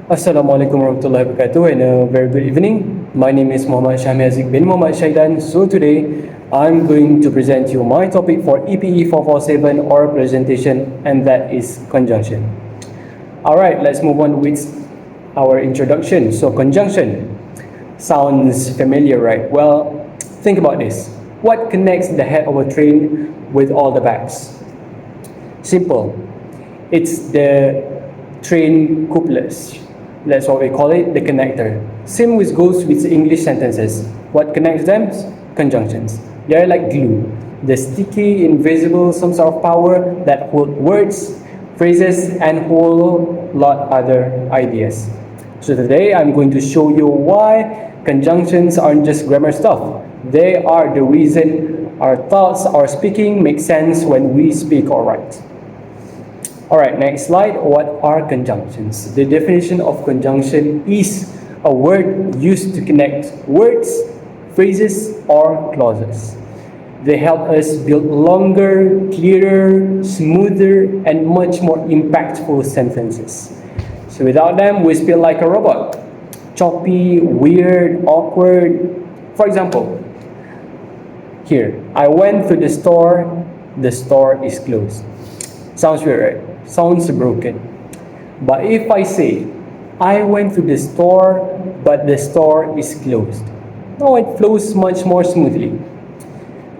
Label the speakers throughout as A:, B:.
A: Assalamualaikum warahmatullahi wabarakatuh and a very good evening. My name is Muhammad Syahmi Aziz bin Muhammad Shaidan. So today I'm going to present you my topic for EPE447 oral presentation, and that is conjunction. Alright, let's move on with our introduction. So conjunction sounds familiar, right? Well, think about this. What connects the head of a train with all the bags? Simple. It's the train couplets. That's what we call it, the connector. Same with goes with English sentences. What connects them? Conjunctions. They're like glue. The sticky, invisible, some sort of power that hold words, phrases, and whole lot other ideas. So today I'm going to show you why conjunctions aren't just grammar stuff. They are the reason our thoughts, our speaking make sense when we speak or write. Alright, next slide. What are conjunctions? The definition of conjunction is a word used to connect words, phrases, or clauses. They help us build longer, clearer, smoother, and much more impactful sentences. So without them, we feel like a robot. Choppy, weird, awkward. For example, here, I went to the store is closed. Sounds weird, right? Sounds broken. But if I say, I went to the store, but the store is closed. No, it flows much more smoothly.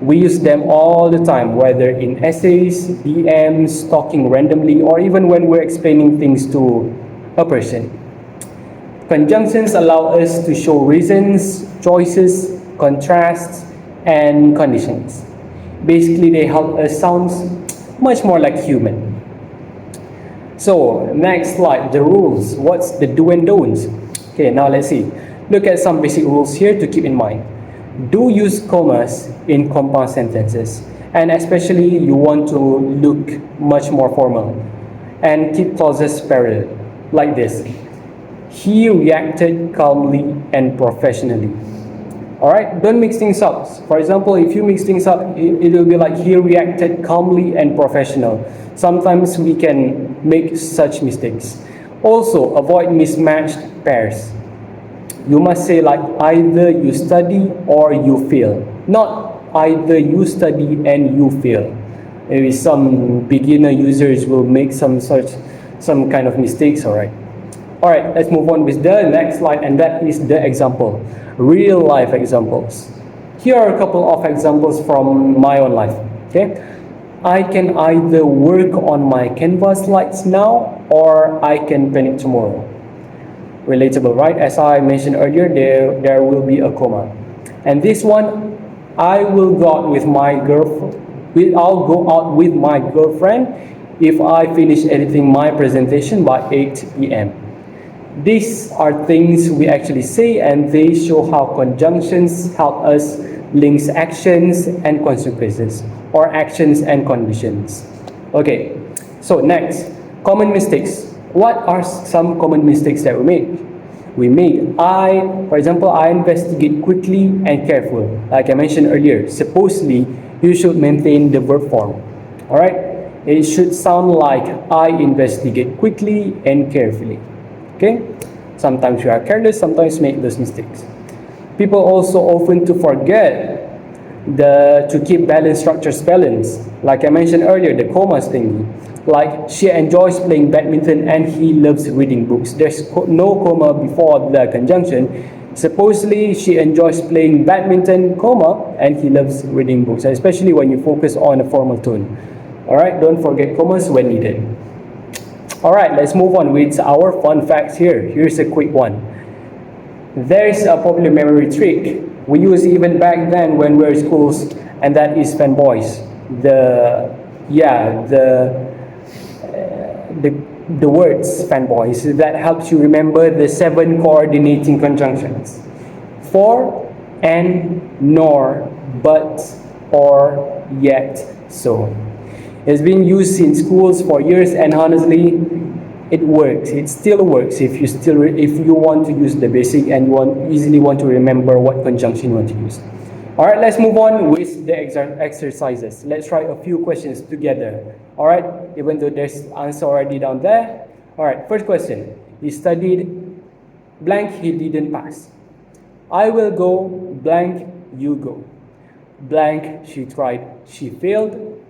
A: We use them all the time, whether in essays, DMs, talking randomly, or even when we're explaining things to a person. Conjunctions allow us to show reasons, choices, contrasts, and conditions. Basically, they help us sound much more like human. So, next slide, the rules. What's the do and don'ts? Okay, now let's see. Look at some basic rules here to keep in mind. Do use commas in compound sentences, and especially you want to look much more formal. And keep clauses parallel, like this. He reacted calmly and professionally. Alright, don't mix things up. For example, if you mix things up, it will be like he reacted calmly and professional. Sometimes we can make such mistakes. Also, avoid mismatched pairs. You must say like either you study or you fail, not either you study and you fail. Maybe some beginner users will make some kind of mistakes, alright. Alright, let's move on with the next slide, and that is the example. Real life examples. Here are a couple of examples from my own life. Okay, I can either work on my Canva slides now or I can panic tomorrow. Relatable, right? As I mentioned earlier, there will be a comma. And this one, I will go out with my girlfriend. I'll go out with my girlfriend if I finish editing my presentation by 8 p.m. These are things we actually say, and they show how conjunctions help us link actions and consequences, or actions and conditions. Okay, so next, common mistakes. What are some common mistakes that we made? For example, I investigate quickly and careful. Like I mentioned earlier, supposedly you should maintain the verb form. Alright, it should sound like I investigate quickly and carefully. Okay? Sometimes we are careless, sometimes make those mistakes. People also often to forget to keep balance structures balanced. Like I mentioned earlier, the commas thingy. Like she enjoys playing badminton and he loves reading books. There's no comma before the conjunction. Supposedly she enjoys playing badminton, comma, and he loves reading books, especially when you focus on a formal tone. Alright, don't forget commas when needed. Alright, let's move on with our fun facts here. Here's a quick one. There's a popular memory trick we use even back then when we were in schools, and that is fanboys. The words fanboys that helps you remember the 7 coordinating conjunctions: for, and, nor, but, or, yet, so. It's been used in schools for years, and honestly, it works. It still works if you want to use the basic and easily want to remember what conjunction you want to use. Alright, let's move on with the exercises. Let's try a few questions together. Alright, even though there's answer already down there, Alright, first question. He studied blank, he didn't pass. I will go, blank, you go. Blank, she tried, she failed.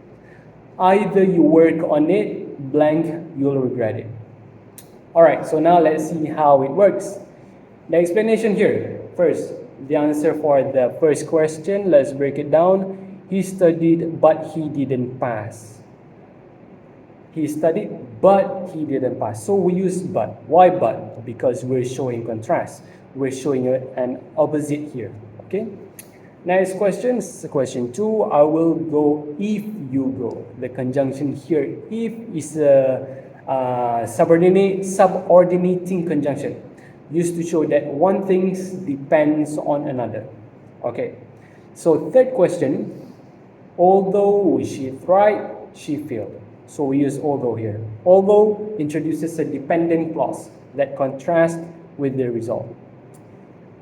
A: Either you work on it, blank, you'll regret it. Alright, so now let's see how it works. The explanation here. First, the answer for the first question, let's break it down. He studied, but he didn't pass. He studied, but he didn't pass. So we use but. Why but? Because we're showing contrast. We're showing an opposite here. Okay? Next question, question 2. I will go if you go. The conjunction here, if, is a subordinating conjunction, used to show that one thing depends on another. Okay. So third question, although she tried, she failed. So we use although here. Although introduces a dependent clause that contrasts with the result.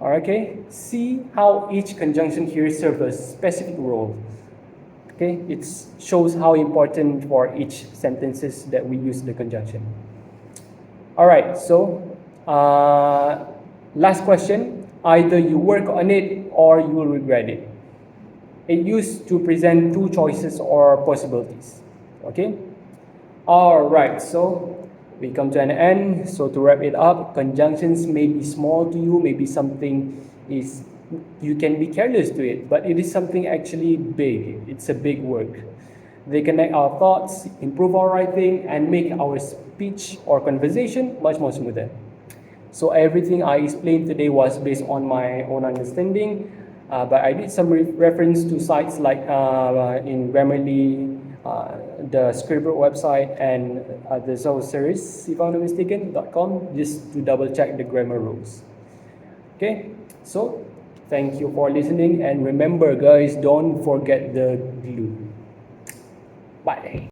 A: Okay, see how each conjunction here serves a specific role. Okay, it shows how important for each sentences that we use the conjunction. All right, so last question. Either you work on it or you will regret it. It used to present two choices or possibilities. Okay. All right, so we come to an end. So to wrap it up, conjunctions may be small to you, maybe something is you can be careless to it, but it is something actually big. It's a big work. They connect our thoughts, improve our writing, and make our speech or conversation much more smoother. So everything I explained today was based on my own understanding, but I did some reference to sites like in Grammarly, the Scribble website, and the Zoe series, if I'm not mistaken, .com, just to double check the grammar rules. Okay, so thank you for listening, and remember guys, don't forget the glue. Bye.